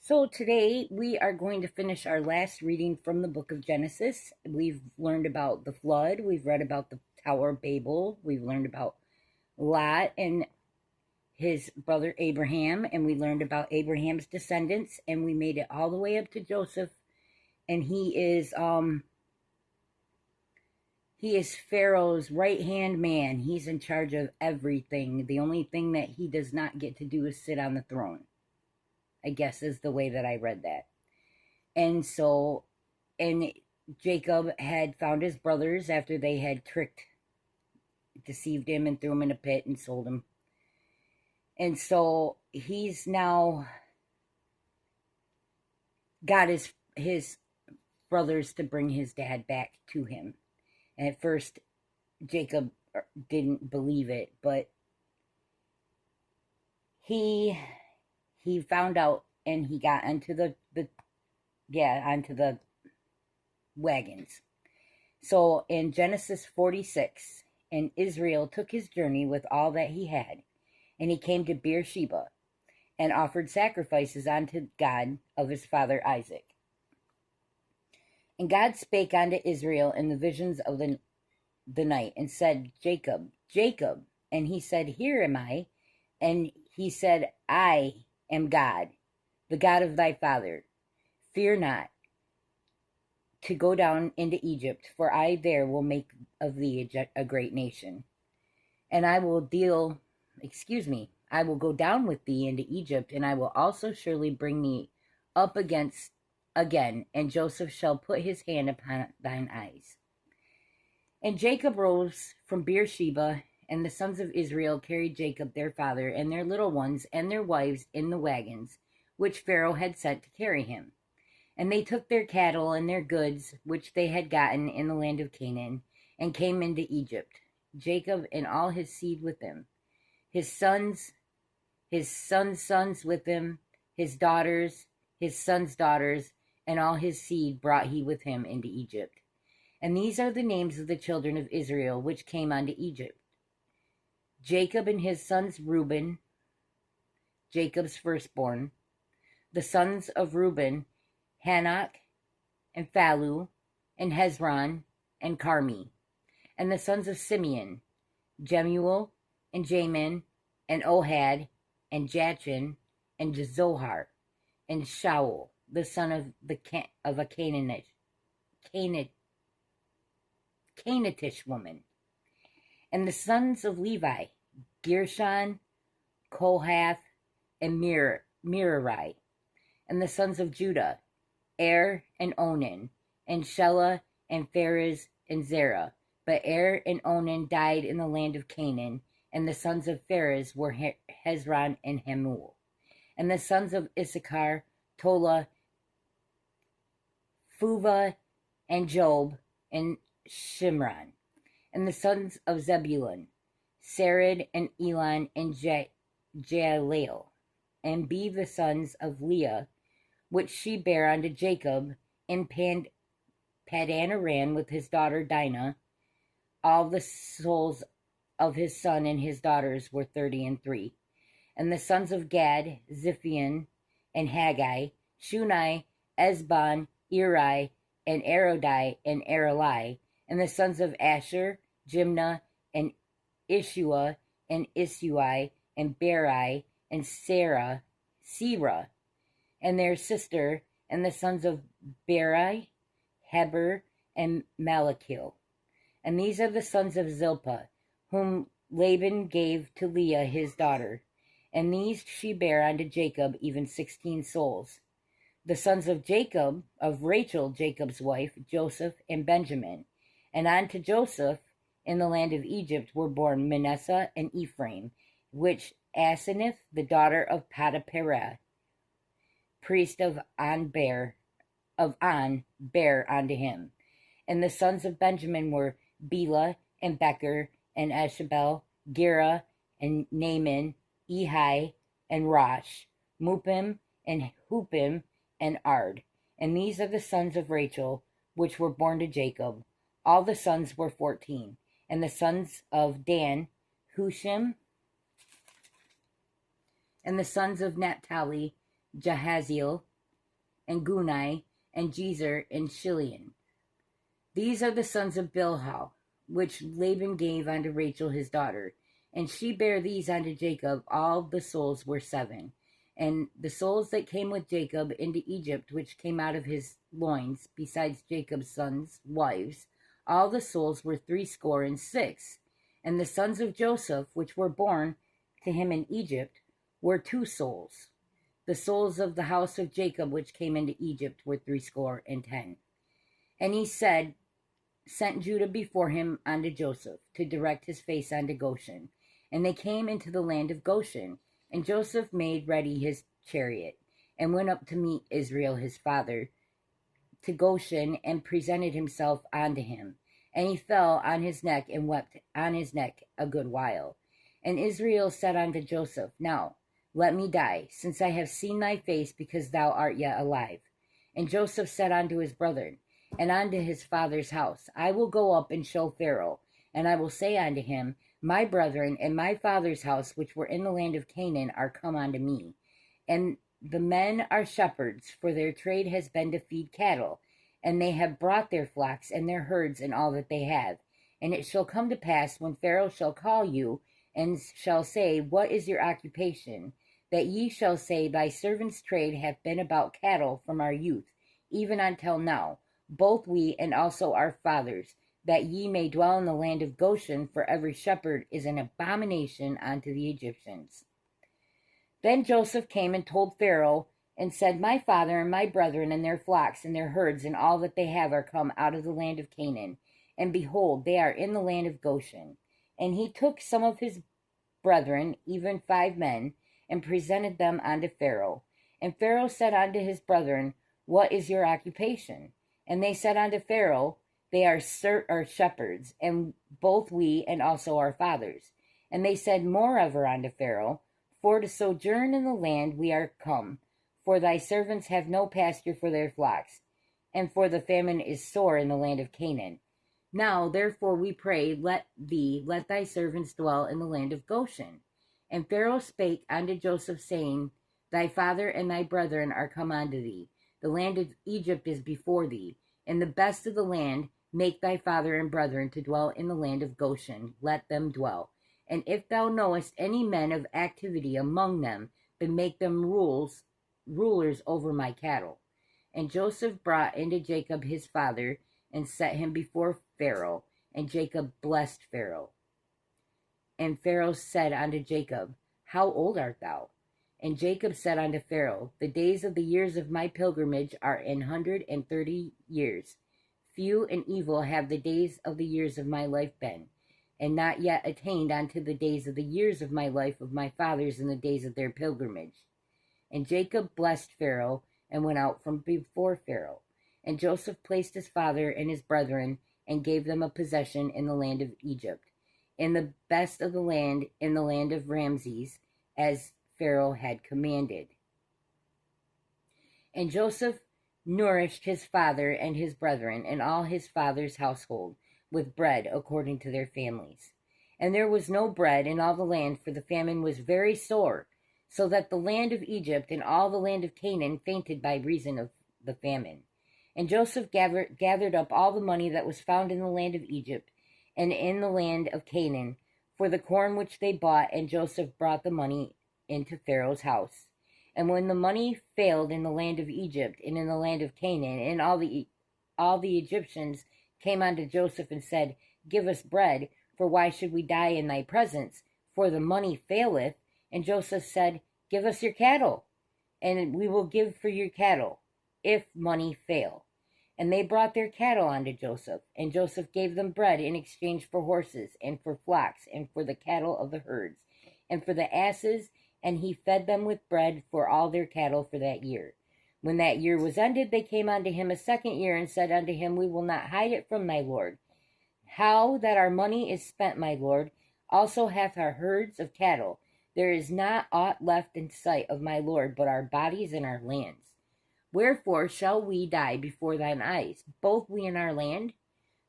So today we are going to finish our last reading from the book of Genesis. We've learned about the flood, we've read about the Tower of Babel, we've learned about Lot and his brother Abraham, and we learned about Abraham's descendants, and we made it all the way up to Joseph, and he is Pharaoh's right-hand man. He's in charge of everything. The only thing that he does not get to do is sit on the throne, I guess is the way that I read that. And Jacob had found his brothers after they had deceived him and threw him in a pit and sold him. And so he's now got his brothers to bring his dad back to him. And at first, Jacob didn't believe it, but he found out, and he got onto the wagons. So in Genesis 46, and Israel took his journey with all that he had, and he came to Beersheba, and offered sacrifices unto God of his father Isaac. And God spake unto Israel in the visions of the night, and said, Jacob, Jacob. And he said, Here am I. And he said, I am God, the God of thy father. Fear not to go down into Egypt, for I there will make of thee a great nation. And I will go down with thee into Egypt, and I will also surely bring thee up again, and Joseph shall put his hand upon thine eyes. And Jacob rose from Beersheba, and the sons of Israel carried Jacob their father and their little ones and their wives in the wagons, which Pharaoh had sent to carry him. And they took their cattle and their goods, which they had gotten in the land of Canaan, and came into Egypt, Jacob and all his seed with him, his sons' sons with him, his daughters, his sons' daughters, and all his seed brought he with him into Egypt. And these are the names of the children of Israel which came unto Egypt: Jacob and his sons Reuben, Jacob's firstborn, the sons of Reuben, Hanok, and Phalu, and Hezron, and Carmi, and the sons of Simeon, Jemuel, and Jamin, and Ohad, and Jachin, and Zohar, and Shaul, the son of a Canaanitish woman. And the sons of Levi, Gershon, Kohath, and Merari. And the sons of Judah, and Onan, and Shelah, and Pharez, and Zerah. But and Onan died in the land of Canaan, and the sons of Pharez were Hezron and Hamul. And the sons of Issachar, Tola, Puvah, and Job, and Shimron. And the sons of Zebulun, Sarid, and Elon, and Jaleel. And be the sons of Leah, which she bare unto Jacob in Padan Aram with his daughter Dinah. All the souls of his son and his daughters were 33. And the sons of Gad, Ziphion, and Haggai, Shunai, Esbon, Eri, and Arodi, and Areli. And the sons of Asher, Jimnah, and Ishua, and Isui, and Beri, and Serah, and their sister, and the sons of Beri, Heber, and Malachil. And these are the sons of Zilpah, whom Laban gave to Leah his daughter. And these she bare unto Jacob, even 16 souls. The sons of Jacob, of Rachel Jacob's wife, Joseph and Benjamin. And unto Joseph in the land of Egypt were born Manasseh and Ephraim, which Asenath, the daughter of Potiphera, priest of On, bare unto him. And the sons of Benjamin were Bela, and Becher, and Eshabel, Gera, and Naaman, Ehi, and Rosh, Mupim, and Hupim, and Ard. And these are the sons of Rachel, which were born to Jacob. All the sons were 14. And the sons of Dan, Hushim. And the sons of Naphtali, Jahaziel, and Guni, and Jezer, and Shilian. These are the sons of Bilhah, which Laban gave unto Rachel his daughter. And she bare these unto Jacob. All the souls were 7. And the souls that came with Jacob into Egypt, which came out of his loins, besides Jacob's sons' wives, all the souls were 66. And the sons of Joseph, which were born to him in Egypt, were 2 souls. The souls of the house of Jacob, which came into Egypt, were 70. And he sent Judah before him unto Joseph, to direct his face unto Gotion. And they came into the land of Gotion. And Joseph made ready his chariot, and went up to meet Israel his father to Gotion, and presented himself unto him. And he fell on his neck, and wept on his neck a good while. And Israel said unto Joseph, Now let me die, since I have seen thy face, because thou art yet alive. And Joseph said unto his brethren, and unto his father's house, I will go up and show Pharaoh, and I will say unto him, My brethren and my father's house, which were in the land of Canaan, are come unto me. And the men are shepherds, for their trade has been to feed cattle, and they have brought their flocks and their herds and all that they have. And it shall come to pass, when Pharaoh shall call you, and shall say, What is your occupation? That ye shall say, Thy servant's trade hath been about cattle from our youth, even until now, both we and also our fathers, that ye may dwell in the land of Goshen, for every shepherd is an abomination unto the Egyptians. Then Joseph came and told Pharaoh, and said, My father and my brethren and their flocks and their herds and all that they have are come out of the land of Canaan, and behold, they are in the land of Goshen. And he took some of his brethren, even 5 men, and presented them unto Pharaoh. And Pharaoh said unto his brethren, What is your occupation? And they said unto Pharaoh, They are shepherds, and both we and also our fathers. And they said moreover unto Pharaoh, For to sojourn in the land we are come, for thy servants have no pasture for their flocks, and for the famine is sore in the land of Canaan. Now therefore we pray, let thy servants dwell in the land of Goshen. And Pharaoh spake unto Joseph, saying, Thy father and thy brethren are come unto thee. The land of Egypt is before thee. And the best of the land make thy father and brethren to dwell in the land of Goshen. Let them dwell. And if thou knowest any men of activity among them, then make them rulers over my cattle. And Joseph brought into Jacob his father, and set him before Pharaoh. And Jacob blessed Pharaoh. And Pharaoh said unto Jacob, How old art thou? And Jacob said unto Pharaoh, The days of the years of my pilgrimage are 130 years. Few and evil have the days of the years of my life been, and not yet attained unto the days of the years of my life of my fathers in the days of their pilgrimage. And Jacob blessed Pharaoh, and went out from before Pharaoh. And Joseph placed his father and his brethren, and gave them a possession in the land of Egypt, in the best of the land, in the land of Ramses, as Pharaoh had commanded. And Joseph nourished his father and his brethren and all his father's household with bread according to their families. And there was no bread in all the land, for the famine was very sore, so that the land of Egypt and all the land of Canaan fainted by reason of the famine. And Joseph gathered up all the money that was found in the land of Egypt and in the land of Canaan for the corn which they bought, and Joseph brought the money into Pharaoh's house. And when the money failed in the land of Egypt and in the land of Canaan, and all the Egyptians came unto Joseph and said, Give us bread, for why should we die in thy presence? For the money faileth. And Joseph said, Give us your cattle, and we will give for your cattle, if money fail. And they brought their cattle unto Joseph, and Joseph gave them bread in exchange for horses, and for flocks, and for the cattle of the herds, and for the asses, and he fed them with bread for all their cattle for that year. When that year was ended, they came unto him a second year, and said unto him, We will not hide it from thy lord. How that our money is spent, my lord, also hath our herds of cattle. There is not aught left in sight of my lord, but our bodies and our lands. Wherefore shall we die before thine eyes, both we and our land?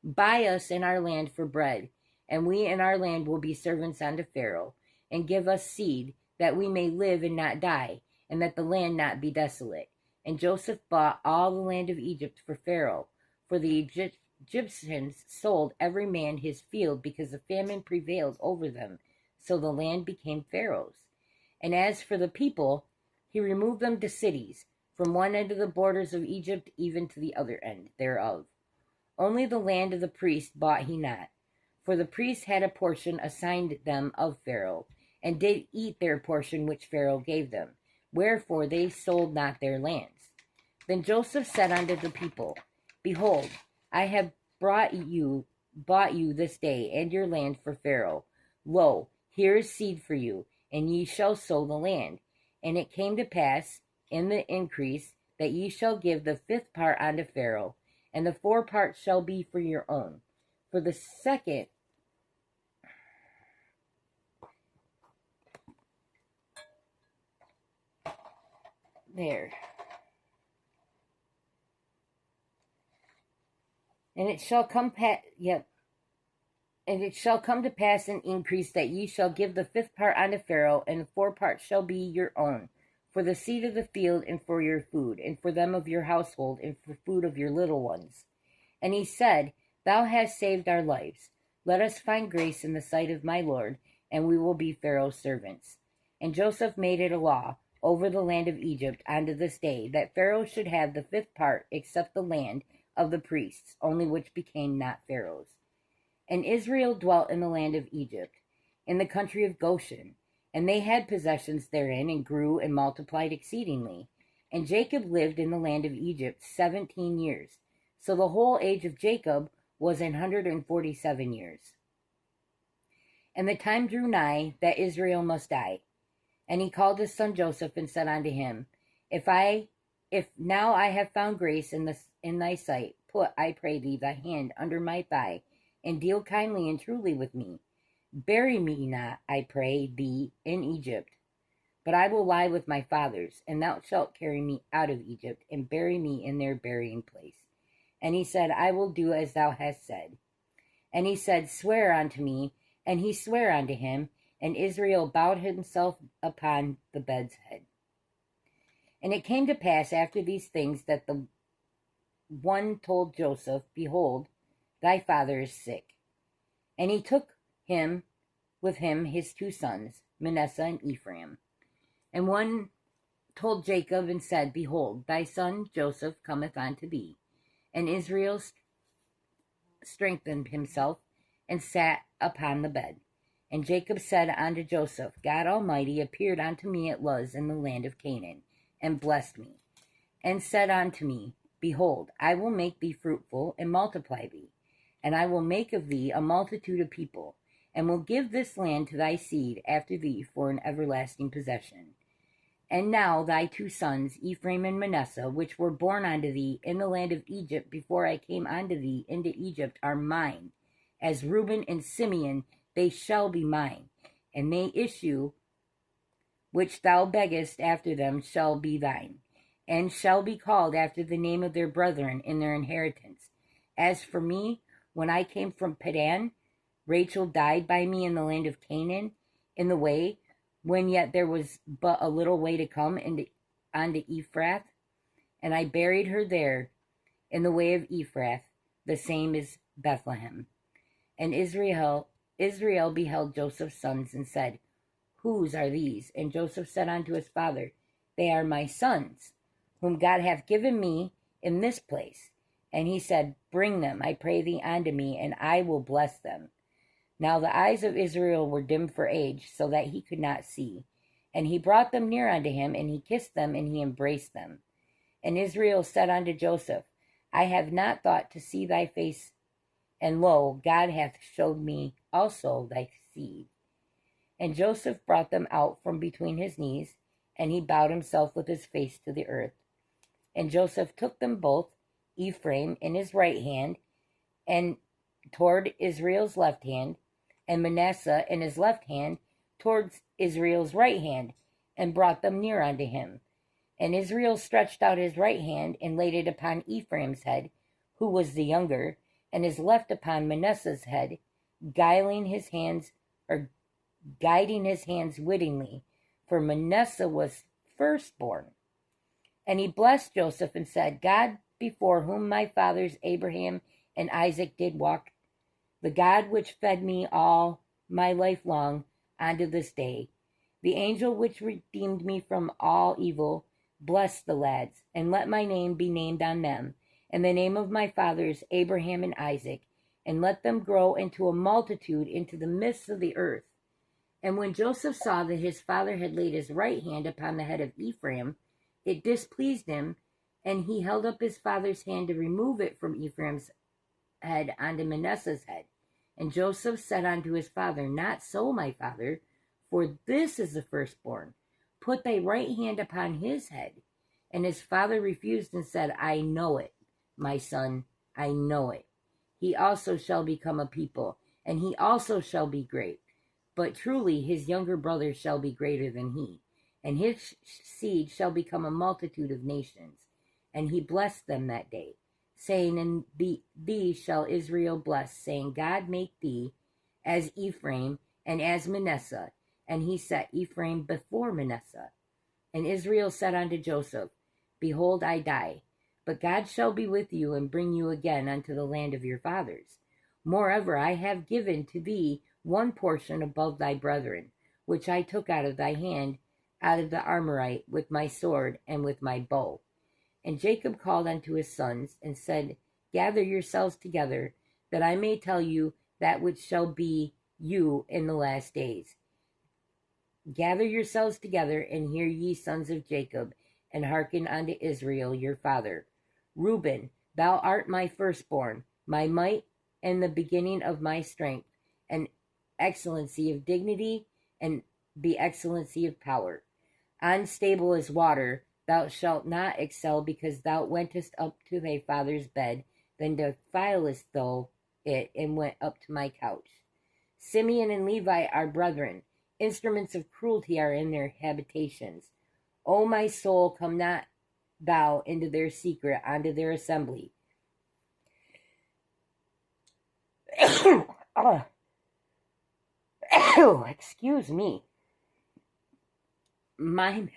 Buy us and our land for bread, and we and our land will be servants unto Pharaoh, and give us seed, that we may live and not die, and that the land not be desolate. And Joseph bought all the land of Egypt for Pharaoh, for the Egyptians sold every man his field because the famine prevailed over them, so the land became Pharaoh's. And as for the people, he removed them to cities, from one end of the borders of Egypt even to the other end thereof. Only the land of the priests bought he not, for the priests had a portion assigned them of Pharaoh, and did eat their portion which Pharaoh gave them. Wherefore they sold not their lands. Then Joseph said unto the people, Behold, I have bought you this day and your land for Pharaoh. Lo, here is seed for you, and ye shall sow the land. And it came to pass in the increase that ye shall give the 5th part unto Pharaoh, and the 4 parts shall be for your own. For the second there. And it shall come And it shall come to pass in increase that ye shall give the 5th part unto Pharaoh, and the 4 parts shall be your own, for the seed of the field, and for your food, and for them of your household, and for food of your little ones. And he said, Thou hast saved our lives. Let us find grace in the sight of my Lord, and we will be Pharaoh's servants. And Joseph made it a law over the land of Egypt unto this day, that Pharaoh should have the 5th part, except the land of the priests, only which became not Pharaoh's. And Israel dwelt in the land of Egypt, in the country of Gotion, and they had possessions therein, and grew and multiplied exceedingly. And Jacob lived in the land of Egypt 17 years. So the whole age of Jacob was 147 years. And the time drew nigh that Israel must die. And he called his son Joseph, and said unto him, If now I have found grace in thy sight, put, I pray thee, thy hand under my thigh, and deal kindly and truly with me. Bury me not, I pray thee, in Egypt, but I will lie with my fathers, and thou shalt carry me out of Egypt, and bury me in their burying place. And he said, I will do as thou hast said. And he said, Swear unto me. And he sware unto him, and Israel bowed himself upon the bed's head. And it came to pass after these things that the one told Joseph, Behold, thy father is sick. And he took him with him his 2 sons, Manasseh and Ephraim. And one told Jacob and said, Behold, thy son Joseph cometh unto thee. And Israel strengthened himself, and sat upon the bed. And Jacob said unto Joseph, God Almighty appeared unto me at Luz in the land of Canaan, and blessed me, and said unto me, Behold, I will make thee fruitful, and multiply thee, and I will make of thee a multitude of people, and will give this land to thy seed after thee for an everlasting possession. And now thy 2 sons, Ephraim and Manasseh, which were born unto thee in the land of Egypt before I came unto thee into Egypt, are mine. As Reuben and Simeon, they shall be mine, and they issue which thou beggest after them shall be thine, and shall be called after the name of their brethren in their inheritance. As for me, when I came from Padan, Rachel died by me in the land of Canaan, in the way, when yet there was but a little way to come unto Ephrath, and I buried her there in the way of Ephrath, the same is Bethlehem. And Israel beheld Joseph's sons, and said, Whose are these? And Joseph said unto his father, They are my sons, whom God hath given me in this place. And he said, Bring them, I pray thee, unto me, and I will bless them. Now the eyes of Israel were dim for age, so that he could not see. And he brought them near unto him, and he kissed them, and he embraced them. And Israel said unto Joseph, I have not thought to see thy face, and lo, God hath showed me also thy seed. And Joseph brought them out from between his knees, and he bowed himself with his face to the earth. And Joseph took them both, Ephraim in his right hand, and toward Israel's left hand, and Manasseh in his left hand towards Israel's right hand, and brought them near unto him. And Israel stretched out his right hand, and laid it upon Ephraim's head, who was the younger, and his left upon Manasseh's head, guiding his hands wittingly, for Manasseh was firstborn. And he blessed Joseph and said, God, before whom my fathers Abraham and Isaac did walk, the God which fed me all my life long unto this day, the angel which redeemed me from all evil, bless the lads, and let my name be named on them, and the name of my fathers Abraham and Isaac, and let them grow into a multitude into the midst of the earth. And when Joseph saw that his father had laid his right hand upon the head of Ephraim, it displeased him, and he held up his father's hand to remove it from Ephraim's head unto Manasseh's head. And Joseph said unto his father, Not so, my father, for this is the firstborn. Put thy right hand upon his head. And his father refused and said, I know it, my son, I know it. He also shall become a people, and he also shall be great. But truly his younger brother shall be greater than he, and his seed shall become a multitude of nations. And he blessed them that day, saying, In thee shall Israel bless, saying, God make thee as Ephraim and as Manasseh. And he set Ephraim before Manasseh. And Israel said unto Joseph, Behold, I die, but God shall be with you and bring you again unto the land of your fathers. Moreover, I have given to thee one portion above thy brethren, which I took out of thy hand, out of the Amorite, with my sword and with my bow. And Jacob called unto his sons, and said, Gather yourselves together, that I may tell you that which shall be you in the last days. Gather yourselves together, and hear ye, sons of Jacob, and hearken unto Israel your father. Reuben, thou art my firstborn, my might, and the beginning of my strength, and excellency of dignity, and the excellency of power. Unstable as water, thou shalt not excel, because thou wentest up to thy father's bed, then defilest thou it, and went up to my couch. Simeon and Levi are brethren, instruments of cruelty are in their habitations. O my soul, come not thou into their secret, unto their assembly. Excuse me. Mine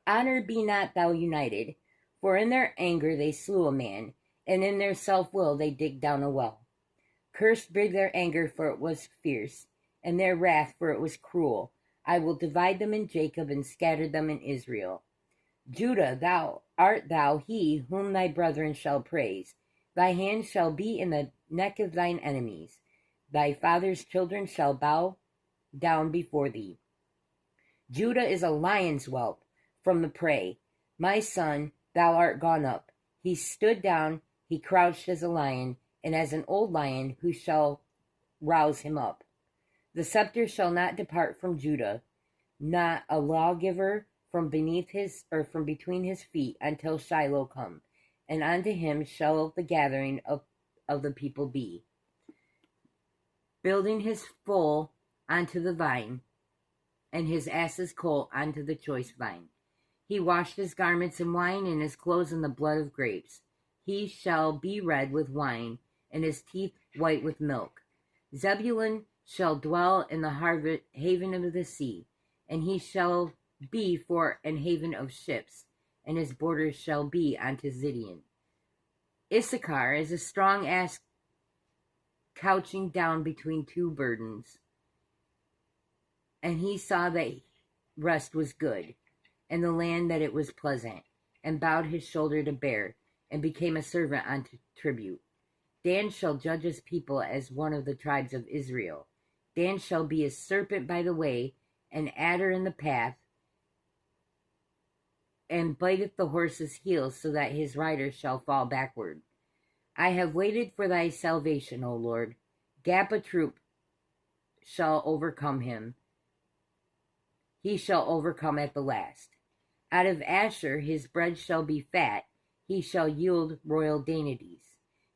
honor be not thou united, for in their anger they slew a man, and in their self-will they digged down a well. Cursed be their anger, for it was fierce, and their wrath, for it was cruel. I will divide them in Jacob, and scatter them in Israel. Judah, thou art thou he whom thy brethren shall praise. Thy hand shall be in the neck of thine enemies. Thy father's children shall bow down before thee. Judah is a lion's whelp from the prey. My son, thou art gone up. He stood down, he crouched as a lion, and as an old lion, who shall rouse him up? The scepter shall not depart from Judah, not a lawgiver from between his feet, until Shiloh come, and unto him shall the gathering of the people be. Building his foal onto the vine, and his ass's colt onto the choice vine. He washed his garments in wine, and his clothes in the blood of grapes. He shall be red with wine, and his teeth white with milk. Zebulun shall dwell in the haven of the sea, and he shall be for an haven of ships, and his borders shall be unto Zidon. Issachar is a strong ass couching down between two burdens, and he saw that rest was good, and the land that it was pleasant, and bowed his shoulder to bear, and became a servant unto tribute. Dan shall judge his people as one of the tribes of Israel. Dan shall be a serpent by the way, an adder in the path, and biteth the horse's heels, so that his rider shall fall backward. I have waited for thy salvation, O Lord. Gappa troop shall overcome him. He shall overcome at the last. Out of Asher his bread shall be fat, he shall yield royal dainties.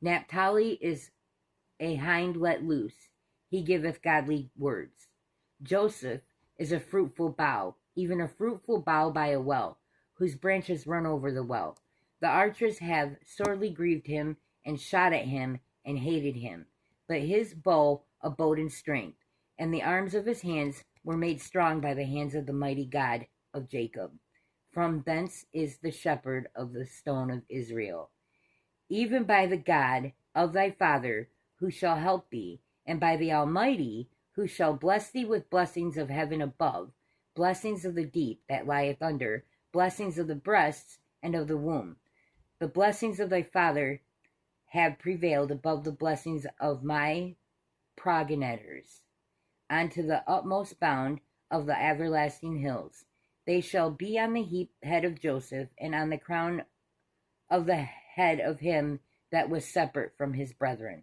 Naphtali is a hind let loose, he giveth godly words. Joseph is a fruitful bough, even a fruitful bough by a well, whose branches run over the well. The archers have sorely grieved him, and shot at him, and hated him. But his bow abode in strength, and the arms of his hands were made strong by the hands of the mighty God of Jacob. From thence is the shepherd of the stone of Israel, even by the God of thy father, who shall help thee, and by the Almighty, who shall bless thee with blessings of heaven above, blessings of the deep that lieth under, blessings of the breasts and of the womb. The blessings of thy father have prevailed above the blessings of my progenitors, unto the utmost bound of the everlasting hills. They shall be on the head of Joseph, and on the crown of the head of him that was separate from his brethren.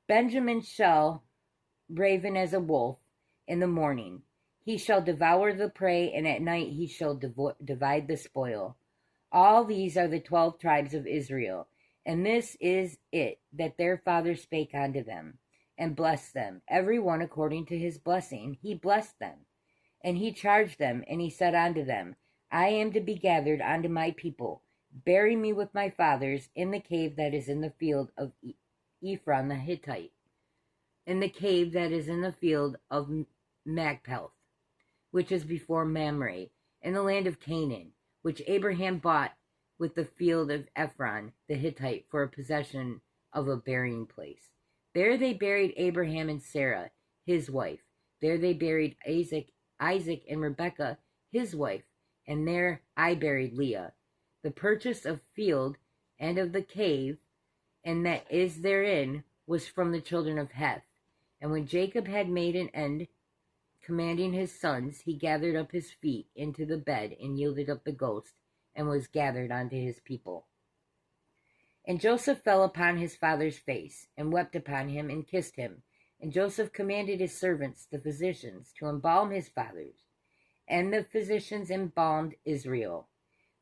Benjamin shall raven as a wolf in the morning. He shall devour the prey, and at night he shall divide the spoil. All these are the 12 tribes of Israel, and this is it that their father spake unto them, and blessed them, every one according to his blessing. He blessed them. And he charged them, and he said unto them, I am to be gathered unto my people. Bury me with my fathers in the cave that is in the field of Ephron the Hittite, in the cave that is in the field of Machpelah, which is before Mamre, in the land of Canaan, which Abraham bought with the field of Ephron the Hittite for a possession of a burying place. There they buried Abraham and Sarah, his wife. There they buried Isaac and Rebekah, his wife, and there I buried Leah. The purchase of field and of the cave, and that is therein, was from the children of Heth. And when Jacob had made an end, commanding his sons, he gathered up his feet into the bed, and yielded up the ghost, and was gathered unto his people. And Joseph fell upon his father's face, and wept upon him, and kissed him. And Joseph commanded his servants, the physicians, to embalm his fathers. And the physicians embalmed Israel.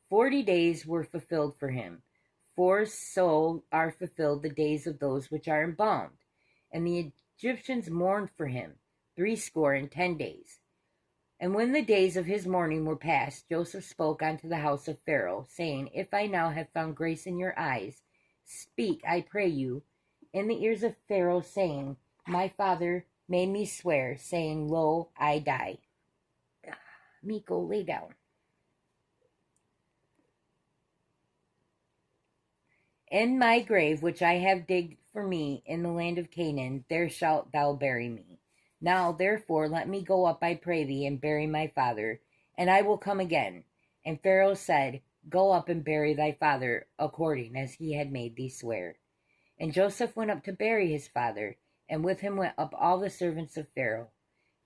40 days were fulfilled for him, for so are fulfilled the days of those which are embalmed. And the Egyptians mourned for him 60 days. And when the days of his mourning were past, Joseph spoke unto the house of Pharaoh, saying, If I now have found grace in your eyes, speak, I pray you, in the ears of Pharaoh, saying, My father made me swear, saying, Lo, I die. Miko, lay down. In my grave, which I have digged for me in the land of Canaan, there shalt thou bury me. Now, therefore, let me go up, I pray thee, and bury my father, and I will come again. And Pharaoh said, Go up and bury thy father, according as he had made thee swear. And Joseph went up to bury his father, and with him went up all the servants of Pharaoh,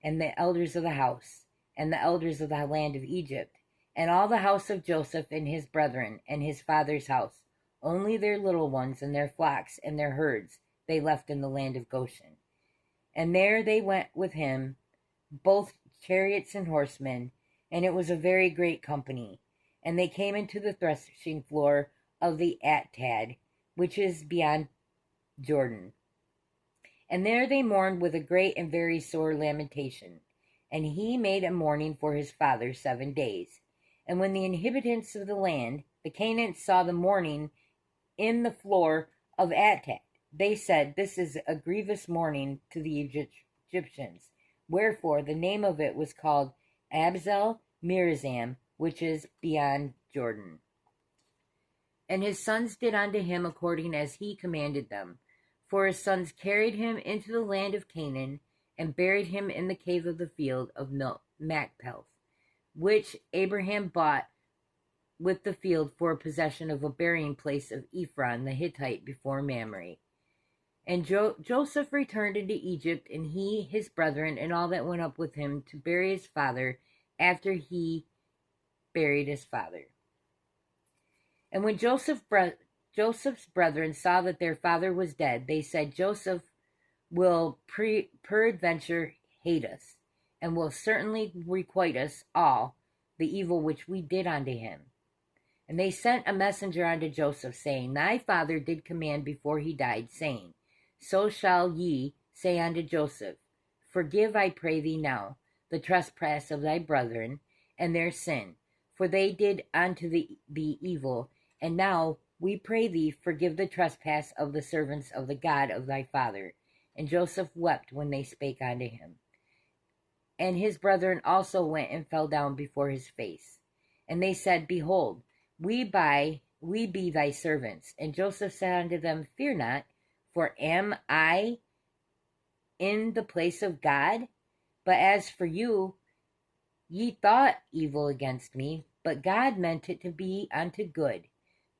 and the elders of the house, and the elders of the land of Egypt, and all the house of Joseph and his brethren, and his father's house. Only their little ones and their flocks and their herds they left in the land of Gotion. And there they went with him, both chariots and horsemen, and it was a very great company. And they came into the threshing floor of the Atad, which is beyond Jordan. And there they mourned with a great and very sore lamentation. And he made a mourning for his father 7 days. And when the inhabitants of the land, the Canaanites, saw the mourning in the floor of Atad, they said, This is a grievous mourning to the Egyptians. Wherefore the name of it was called Abzel Mizraim, which is beyond Jordan. And his sons did unto him according as he commanded them. For his sons carried him into the land of Canaan, and buried him in the cave of the field of Machpelah, which Abraham bought with the field for a possession of a burying place of Ephron the Hittite before Mamre. And Joseph returned into Egypt, and he, his brethren, and all that went up with him to bury his father, after he buried his father. And when Joseph's brethren saw that their father was dead, they said, Joseph will peradventure hate us, and will certainly requite us all the evil which we did unto him. And they sent a messenger unto Joseph, saying, Thy father did command before he died, saying, So shall ye say unto Joseph, Forgive, I pray thee now, the trespass of thy brethren, and their sin, for they did unto thee evil, and now we pray thee, forgive the trespass of the servants of the God of thy father. And Joseph wept when they spake unto him. And his brethren also went and fell down before his face. And they said, Behold, we be thy servants. And Joseph said unto them, Fear not, for am I in the place of God? But as for you, ye thought evil against me, but God meant it to be unto good,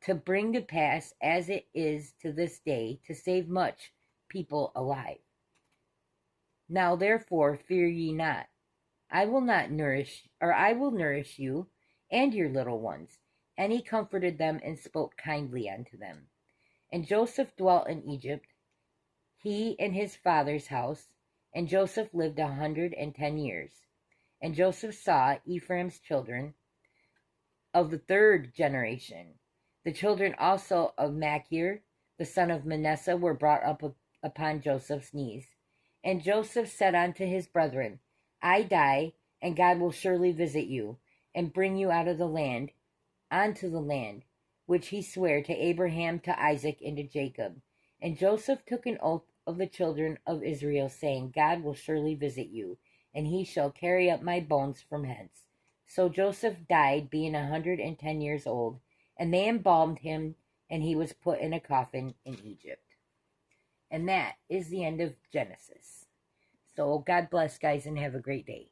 to bring to pass as it is to this day, to save much people alive. Now therefore fear ye not. I will nourish you and your little ones. And he comforted them and spoke kindly unto them. And Joseph dwelt in Egypt, he and his father's house, and Joseph lived 110 years. And Joseph saw Ephraim's children of the third generation. The children also of Machir, the son of Manasseh, were brought up upon Joseph's knees. And Joseph said unto his brethren, I die, and God will surely visit you, and bring you out of the land, unto the land, which he sware to Abraham, to Isaac, and to Jacob. And Joseph took an oath of the children of Israel, saying, God will surely visit you, and he shall carry up my bones from hence. So Joseph died, being 110 years old, and they embalmed him, and he was put in a coffin in Egypt. And that is the end of Genesis. So God bless, guys, and have a great day.